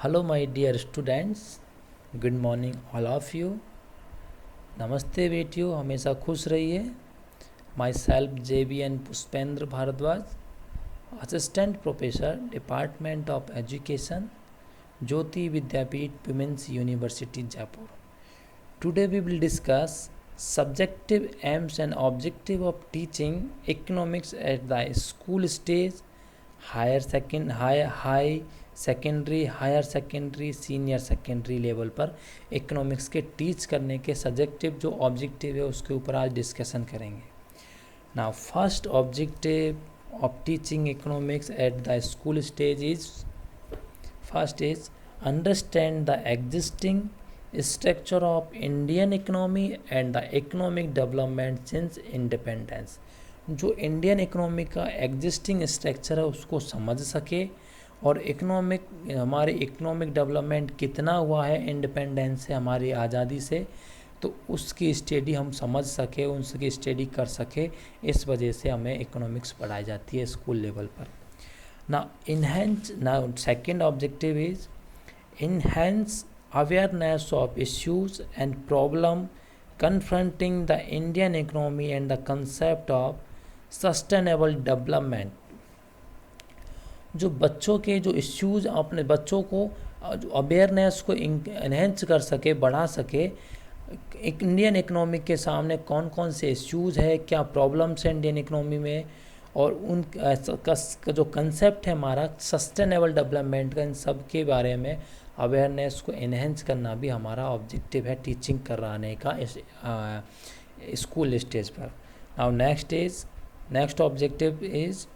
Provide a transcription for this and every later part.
Hello my dear students, good morning all of you. नमस्ते बेटियों, हमेशा खुश रहिए। Myself JBN Pushpendra Bhardwaj, assistant professor, department of education, Jyoti Vidyapeeth women's university Jaipur. Today we will discuss subjective aims and objective of teaching economics at the school stage, higher secondary, higher secondary, senior secondary level पर economics के teach करने के subjective जो objective है उसके ऊपर आज discussion करेंगे। Now first objective of teaching economics at the school stage is first is understand the existing structure of Indian economy and the economic development since independence. जो इंडियन इकोनॉमी का existing structure है उसको समझ सके और हमारे economic development कितना हुआ है इंडिपेंडेंस से, हमारी आज़ादी से, तो उसकी स्टडी हम समझ सके, उसकी स्टडी कर सके। इस वजह से हमें इकोनॉमिक्स पढ़ाई जाती है स्कूल लेवल पर। Now second objective is enhance awareness of issues and problem confronting the Indian economy and the concept of sustainable development। जो बच्चों के जो इश्यूज, अपने बच्चों को अवेयरनेस को इन्हेंस कर सके, बढ़ा सके। इंडियन इकोनॉमी के सामने कौन कौन से इश्यूज है, क्या प्रॉब्लम्स हैं इंडियन इकोनॉमी में, और उन जो कंसेप्ट है हमारा सस्टेनेबल डेवलपमेंट का, इन सब के बारे में अवेयरनेस को इन्हेंस करना भी हमारा ऑब्जेक्टिव है टीचिंग कराने का स्कूल स्टेज पर। Now next objective is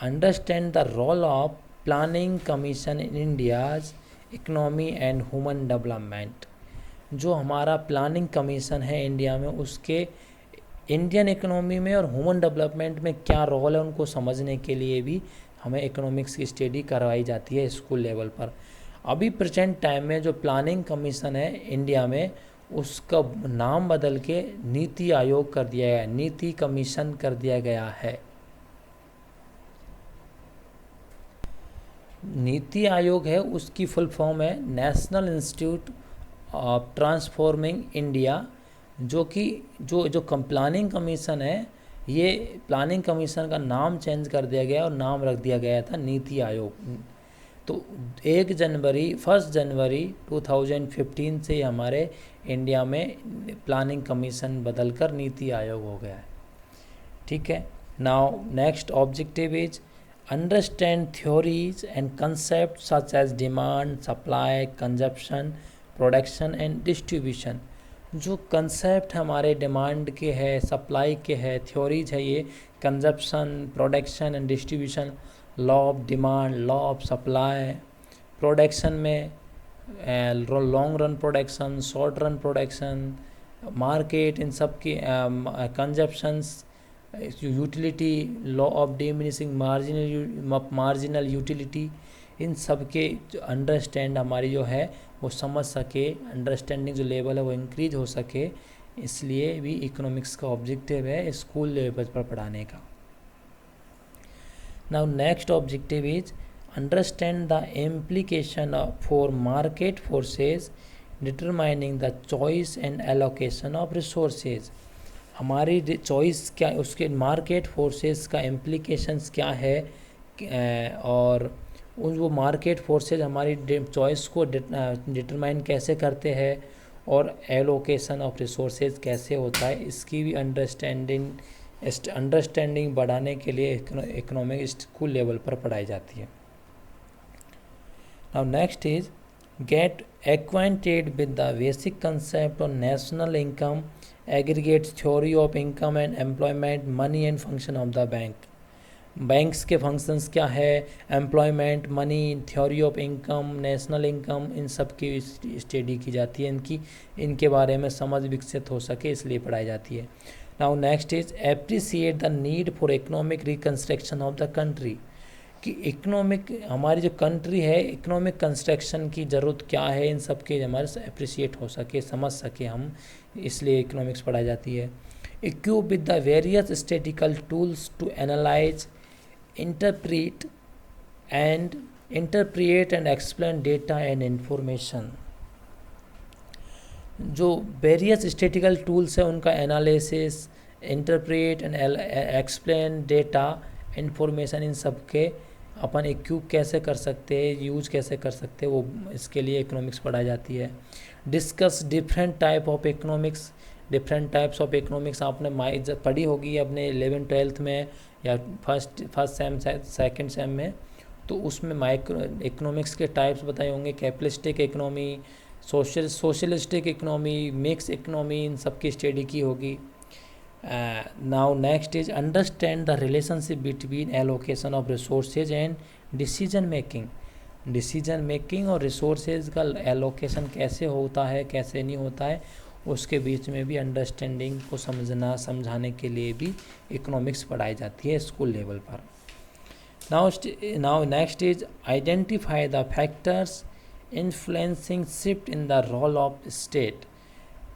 understand the role of planning commission in India's economy and human development. जो हमारा प्लानिंग कमीशन है इंडिया में, उसके इंडियन इकोनॉमी में और ह्यूमन डेवलपमेंट में क्या रोल है, उनको समझने के लिए भी हमें इकोनॉमिक्स की स्टडी करवाई जाती है स्कूल लेवल पर। अभी प्रेजेंट टाइम में जो प्लानिंग कमीशन है इंडिया में, उसका नाम बदल के नीति आयोग कर दिया गया है, नीति कमीशन कर दिया गया है। नीति आयोग है, उसकी फुल फॉर्म है national institute of transforming India. जो कि जो प्लानिंग कमीशन है, ये प्लानिंग कमीशन का नाम चेंज कर दिया गया और नाम रख दिया गया था नीति आयोग। तो 1 जनवरी 2015 से हमारे इंडिया में प्लानिंग कमीशन बदलकर नीति आयोग हो गया है। ठीक है। Now next objective is understand theories and concept such as demand, supply, consumption, production and distribution. जो कंसेप्ट हमारे डिमांड के है, सप्लाई के है, थ्योरीज है ये consumption, production and distribution, law of demand, law of supply, production में long run production, short run production, market, इन सब की consumptions, utility, law of diminishing marginal utility, इन सब के जो अंडरस्टैंड हमारी जो है वो समझ सके, अंडरस्टैंडिंग जो लेवल है वो इंक्रीज हो सके, इसलिए भी इकोनॉमिक्स का ऑब्जेक्टिव है स्कूल लेवल पर पढ़ाने का। Now next objective is understand the implication for market forces determining the choice and allocation of resources। हमारी चॉइस क्या, उसके मार्केट फोर्सेस का इम्प्लीकेशंस क्या है, और उन वो मार्केट फोर्सेस हमारी चॉइस को डिटरमाइन कैसे करते हैं, और एलोकेशन ऑफ रिसोर्सेज कैसे होता है, इसकी भी अंडरस्टैंडिंग बढ़ाने के लिए इकोनॉमिक स्कूल लेवल पर पढ़ाई जाती है। Now next is get acquainted with the basic concept of national income, aggregate theory of income and employment, money and function of the bank. Banks के फंक्शंस क्या है, employment, money, theory of income, national income, इन सब की study की जाती है। इनके बारे में समझ विकसित हो सके इसलिए पढ़ाई जाती है। Now next is appreciate the need for economic reconstruction of the country. कि इकोनॉमिक, हमारी जो कंट्री है, इकोनॉमिक कंस्ट्रक्शन की ज़रूरत क्या है, इन सब के हमारे से अप्रिसिएट हो सके, समझ सके हम, इसलिए इकोनॉमिक्स पढ़ाई जाती है। Equip with the various statistical tools to analyse, interpret and interpret and explain data and information. जो वेरियस स्टैटिस्टिकल टूल्स है उनका analysis, interpret and explain data, information, इन सब के अपन इक्विप कैसे कर सकते हैं, यूज कैसे कर सकते हैं, वो इसके लिए इकोनॉमिक्स पढ़ाई जाती है। Discuss different type of economics. Different types of economics आपने पढ़ी होगी अपने 11th-12th में या फर्स्ट सेम सेकंड सेम में, तो उसमें माइक्रो इकोनॉमिक्स के टाइप्स बताए होंगे। Capitalistic economy, socialistic economy, mix economy, इन सब की स्टडी की होगी। Now next is understand the relationship between allocation of resources and decision making. Decision making और रिसोर्सेज का एलोकेशन कैसे होता है, कैसे नहीं होता है, उसके बीच में भी अंडरस्टैंडिंग को समझाने के लिए भी इकोनॉमिक्स पढ़ाई जाती है स्कूल लेवल पर। Now next is identify the factors influencing shift in the role of state.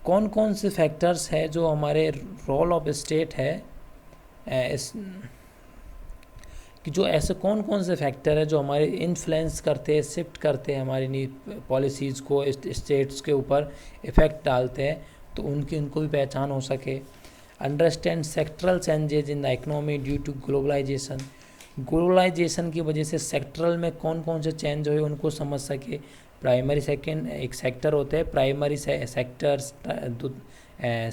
कौन कौन से फैक्टर्स है जो हमारे रोल ऑफ स्टेट है, कि जो ऐसे कौन कौन से फैक्टर है जो हमारे इन्फ्लुएंस करते हैं, शिफ्ट करते हैं हमारी पॉलिसीज़ को, स्टेट्स के ऊपर इफ़ेक्ट डालते हैं, तो उनको भी पहचान हो सके। Understand sectoral changes in the economy due to globalization. Globalization की वजह से सेक्टरल में कौन कौन से चेंज हुए उनको समझ सके। प्राइमरी सेकेंड एक सेक्टर होते हैं, primary sectors,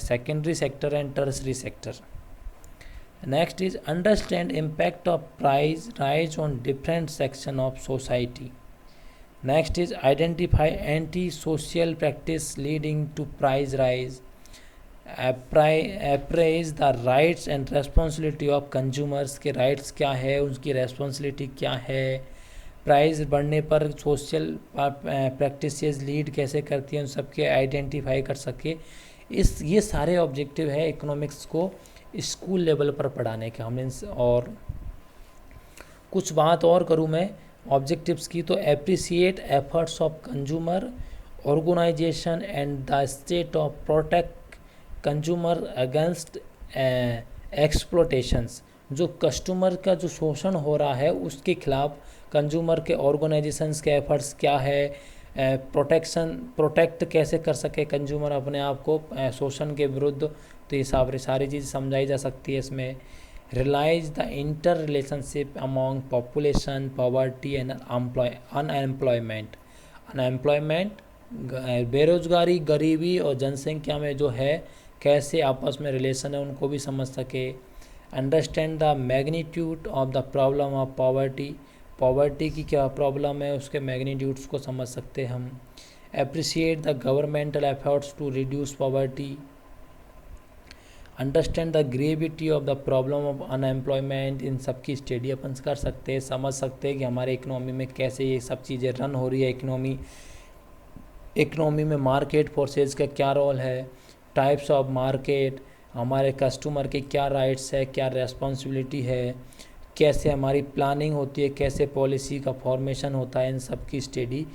secondary sector and tertiary sector. Next is understand impact of price rise on different section of society. Next is identify anti social practice leading to price rise. Apprise the rights and responsibility of consumers के rights क्या है, उनकी responsibility क्या है। Price बढ़ने पर social practices lead कैसे करती हैं, उन सबके आइडेंटिफाई कर सके। ये सारे ऑब्जेक्टिव है इकोनॉमिक्स को स्कूल लेवल पर पढ़ाने के हमने। और कुछ बात और करूँ मैं ऑब्जेक्टिव्स की, तो appreciate efforts of consumer organisation and the state of protect consumer against exploitations. जो कस्टमर का जो शोषण हो रहा है उसके खिलाफ कंज्यूमर के ऑर्गेनाइजेशंस के एफर्ट्स क्या है, प्रोटेक्ट कैसे कर सके कंज्यूमर अपने आप को शोषण के विरुद्ध, तो ये सारी चीज़ समझाई जा सकती है इसमें। Realize the interrelationship among population, poverty and unemployment. बेरोजगारी, गरीबी और जनसंख्या में जो है कैसे आपस में रिलेशन है उनको भी समझ सके। Understand the magnitude of the problem of poverty की क्या प्रॉब्लम है, उसके मैग्नीट्यूड्स को समझ सकते हम। Appreciate the governmental efforts to reduce poverty. Understand the gravity of the problem of unemployment. इन सब की स्टडी अपन कर सकते हैं, समझ सकते हैं कि हमारे इकोनॉमी में कैसे ये सब चीज़ें रन हो रही है। इकोनॉमी में मार्केट फोर्सेस का क्या रोल है, टाइप्स ऑफ मार्केट, हमारे कस्टमर के क्या राइट्स है, क्या रेस्पॉन्सिबिलिटी है, कैसे हमारी प्लानिंग होती है, कैसे पॉलिसी का फॉर्मेशन होता है, इन सब की स्टडी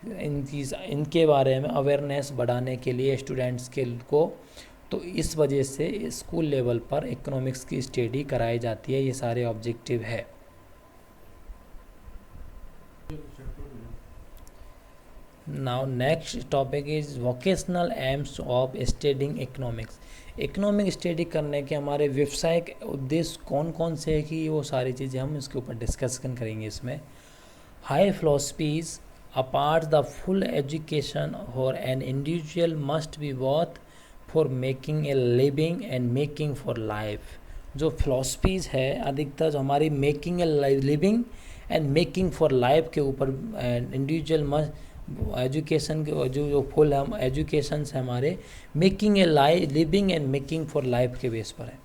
इनके बारे में अवेयरनेस बढ़ाने के लिए स्टूडेंट्स को, तो इस वजह से स्कूल लेवल पर इकोनॉमिक्स की स्टडी कराई जाती है। ये सारे ऑब्जेक्टिव है। Now next topic is vocational AIIMS of studying economics. Economic study करने के हमारे व्यवसायिक उद्देश्य कौन कौन से है कि वो सारी चीज़ें हम इसके ऊपर डिस्कशन करेंगे इसमें। High philosophies apart the full education और an individual must be worth for making a living and making for life. जो फिलॉसफीज़ है अधिकतर जो हमारी making a living and making for life के ऊपर इंडिविजुअल मस्ट एजुकेशन के जो फुल हम एजुकेशन है हमारे making a living and making for life के बेस पर है।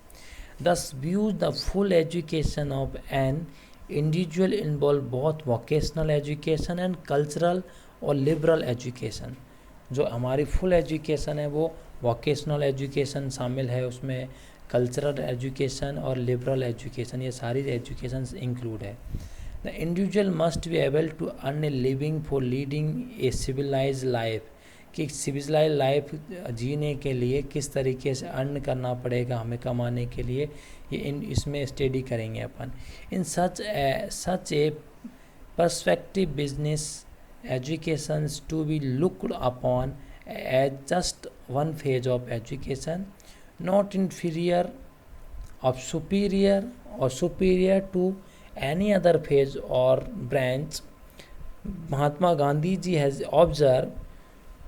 दस views the full education of an individual involve both vocational education and cultural और लिबरल एजुकेशन। जो हमारी फुल एजुकेशन है वो वोकेशनल एजुकेशन शामिल है, उसमें कल्चरल एजुकेशन और लिबरल एजुकेशन, ये सारी एजुकेशन इंक्लूड है। The individual must be able to earn a living for leading a civilize life, कि सिविलाइज लाइफ जीने के लिए किस तरीके से अर्न करना पड़ेगा हमें कमाने के लिए, ये इसमें स्टडी करेंगे अपन। इन सच ए perspective business educations to be looked upon as just one phase of education, not inferior of superior or superior to any other phase or branch. Mahatma Gandhi ji has observed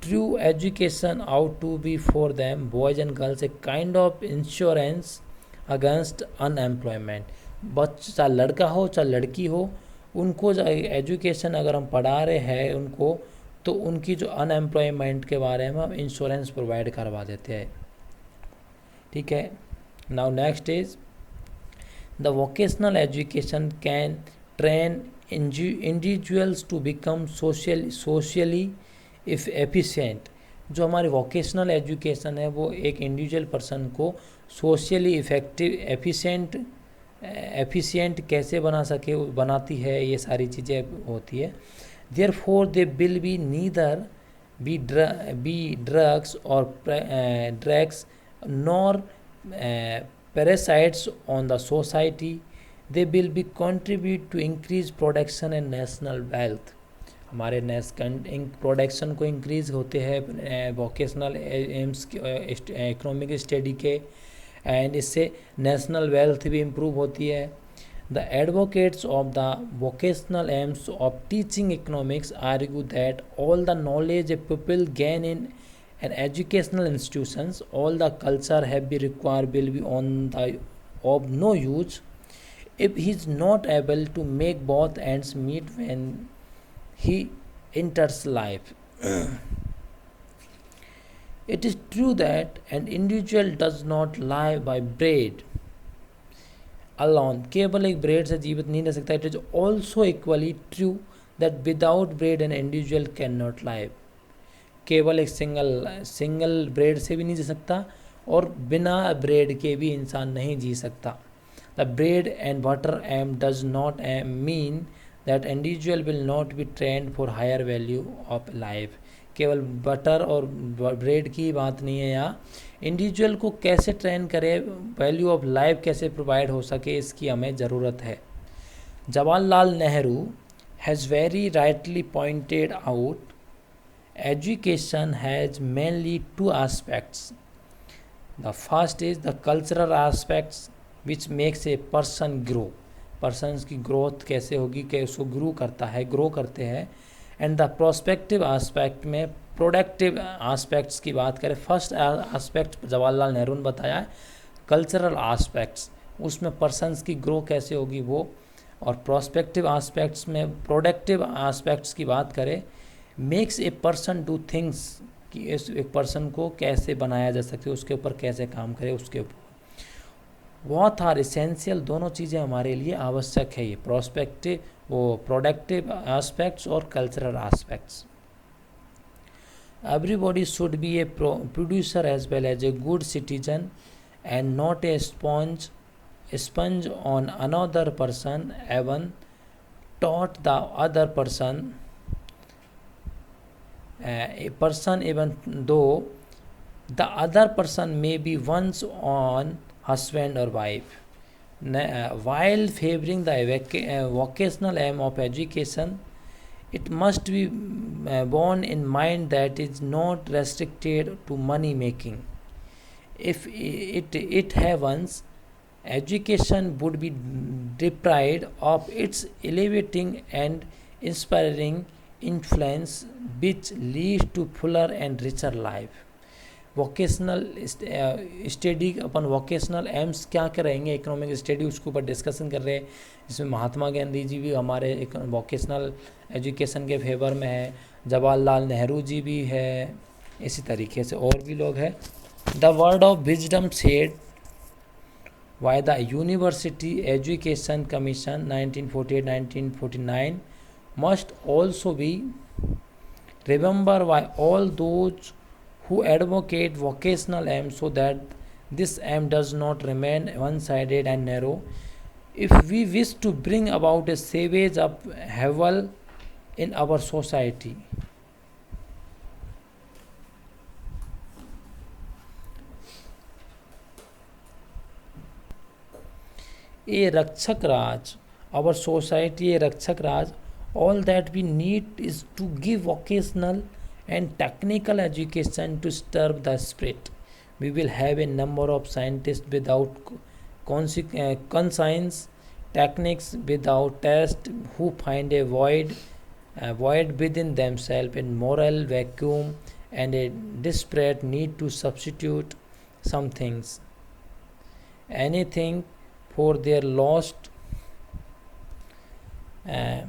true education ought to be for them, boys and girls, a kind of insurance against unemployment. बच्चा चाहे लड़का हो चाहे लड़की हो, उनको जो education अगर हम पढ़ा रहे हैं उनको, तो उनकी जो अनएम्प्लॉयमेंट के बारे में हम इंश्योरेंस प्रोवाइड करवा देते हैं. ठीक है. Now next is the vocational education can train individuals to become socially if efficient. जो हमारी वोकेशनल एजुकेशन है वो एक इंडिविजुअल पर्सन को सोशली इफेक्टिव एफिशिएंट कैसे बनाती है, ये सारी चीज़ें होती है. Therefore they will be neither be drugs और drugs nor parasites on the society. They will be contribute to increase production and national wealth. हमारे प्रोडक्शन को इंक्रीज होते हैं वोकेशनल एम्स इकोनॉमिक स्टडी के, एंड इससे national wealth भी improve होती है. The advocates of the vocational AIIMS of teaching economics argue that all the knowledge a people gain in and educational institutions, all the culture have be required will be on the of no use if he is not able to make both ends meet when he enters life. It is true that an individual does not live by bread alone. केवल एक bread से जीवित नहीं रह सकता. It is also equally true that without bread an individual cannot live. केवल एक single bread से भी नहीं जी सकता और बिना ब्रेड के भी इंसान नहीं जी सकता. The bread and butter aim does not mean that individual will not be trained for higher value of life. केवल बटर और ब्रेड की बात नहीं है यहाँ. इंडिविजुअल को कैसे ट्रेन करे, वैल्यू ऑफ लाइफ कैसे प्रोवाइड हो सके, इसकी हमें ज़रूरत है. Jawaharlal Nehru has very rightly pointed out education has mainly two aspects. The first is the cultural aspects which makes a person grow. Persons की growth कैसे होगी, कि उसको ग्रो करते हैं. एंड द प्रोस्पेक्टिव आस्पेक्ट में प्रोडक्टिव आस्पेक्ट्स की बात करें, फर्स्ट आस्पेक्ट जवाहरलाल नेहरू ने बताया कल्चरल आस्पेक्ट्स, उसमें पर्सनस की ग्रो कैसे होगी वो. और प्रोस्पेक्टिव आस्पेक्ट्स में प्रोडक्टिव आस्पेक्ट्स की बात करें, makes a person do things, कि इस एक पर्सन को कैसे बनाया जा सकते, उसके ऊपर कैसे काम करे, उसके ऊपर बहुत आर इसेंशियल, दोनों चीज़ें हमारे लिए आवश्यक है. ये प्रोस्पेक्टिव वो प्रोडक्टिव एस्पेक्ट्स और cultural aspects. Everybody should be a producer as well as a good citizen and not a sponge on another person even taught the other person a person even though the other person may be one's own husband or wife. While favoring the vocational aim of education, it must be borne in mind that it is not restricted to money making. If it happens, education would be deprived of its elevating and inspiring influence which leads to fuller and richer life. Vocational study upon vocational AIIMS क्या करेंगे, economic study उसके ऊपर discussion कर रहे हैं, जिसमें महात्मा गांधी जी भी हमारे वोकेशनल एजुकेशन के फेवर में है, जवाहरलाल नेहरू जी भी है, इसी तरीके से और भी लोग हैं. The word of wisdom said by the university education commission 1948-1949 must also be remembered by all those who advocate vocational aim, so that this aim does not remain one-sided and narrow. If we wish to bring about a savage upheaval in our society, a रक्षक राज, our society a रक्षक राज All that we need is to give vocational and technical education to stir the spirit. We will have a number of scientists without conscience, techniques without test, who find a void within themselves, a moral vacuum, and a desperate need to substitute some things, anything for their lost, uh,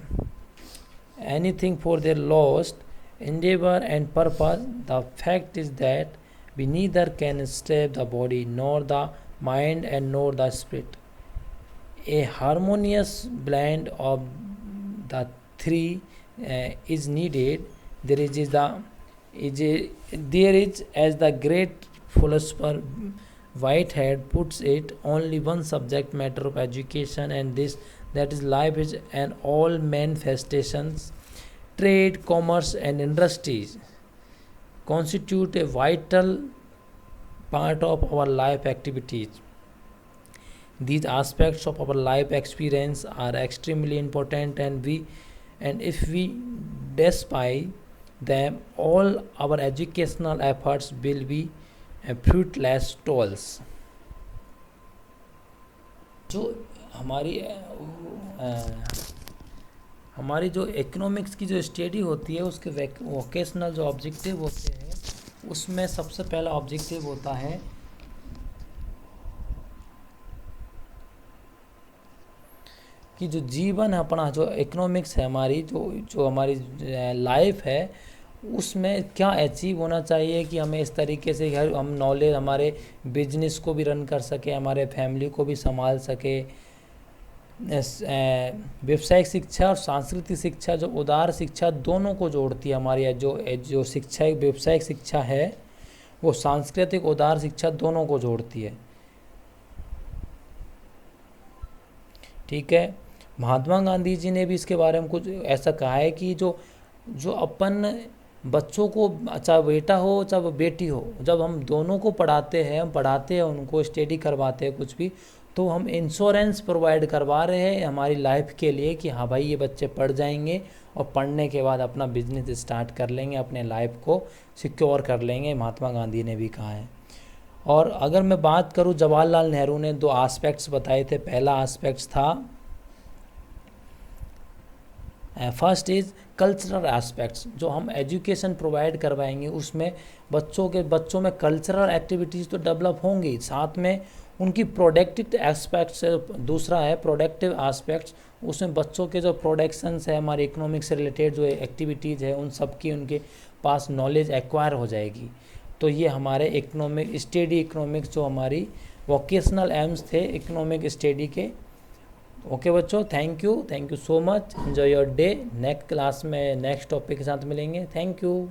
anything for their lost endeavor and purpose. The fact is that we neither can save the body nor the mind and nor the spirit. A harmonious blend of the three is needed. There is, as the great philosopher Whitehead puts it, only one subject matter of education, and this that is life is and all manifestations. Trade, commerce, and industries constitute a vital part of our life activities. These aspects of our life experience are extremely important, and if we despise them, all our educational efforts will be fruitless toils. जो हमारी हमारी जो economics की जो study होती है उसके vocational जो ऑब्जेक्टिव होते हैं उसमें सबसे पहला ऑब्जेक्टिव होता है कि जो जीवन है अपना, जो इकोनॉमिक्स है हमारी, जो हमारी लाइफ है उसमें क्या अचीव होना चाहिए कि हमें इस तरीके से हम नॉलेज हमारे बिजनेस को भी रन कर सके, हमारे फैमिली को भी संभाल सके। व्यावसायिक शिक्षा और सांस्कृतिक शिक्षा, जो उदार शिक्षा दोनों को जोड़ती है हमारी जो शिक्षा व्यावसायिक शिक्षा है वो सांस्कृतिक उदार शिक्षा दोनों को जोड़ती है। ठीक है, महात्मा गांधी जी ने भी इसके बारे में कुछ ऐसा कहा है कि जो अपन बच्चों को, चाहे बेटा हो चाहे बेटी हो, जब हम दोनों को पढ़ाते हैं, हम पढ़ाते हैं उनको, स्टडी करवाते हैं कुछ भी, तो हम इंश्योरेंस प्रोवाइड करवा रहे हैं हमारी लाइफ के लिए कि हाँ भाई ये बच्चे पढ़ जाएंगे और पढ़ने के बाद अपना बिजनेस स्टार्ट कर लेंगे, अपने लाइफ को सिक्योर कर लेंगे। महात्मा गांधी ने भी कहा है। और अगर मैं बात करूँ, जवाहरलाल नेहरू ने 2 एस्पेक्ट्स बताए थे। पहला एस्पेक्ट्स था, फर्स्ट इज़ कल्चरल एस्पेक्ट्स। जो हम एजुकेशन प्रोवाइड करवाएंगे उसमें बच्चों में कल्चरल एक्टिविटीज़ तो डेवलप होंगी, साथ में उनकी प्रोडक्टिव एस्पेक्ट्स। दूसरा है प्रोडक्टिव एस्पेक्ट्स, उसमें बच्चों के जो प्रोडक्शंस है, हमारे इकोनॉमिक्स से रिलेटेड जो एक्टिविटीज़ है, उन सब की उनके पास नॉलेज एक्वायर हो जाएगी। तो ये हमारे इकोनॉमिक्स जो हमारी वोकेशनल एम्स थे इकोनॉमिक स्टडी के। ओके बच्चों, thank you so much, enjoy your day. Next class में नेक्स्ट टॉपिक के साथ मिलेंगे। Thank you.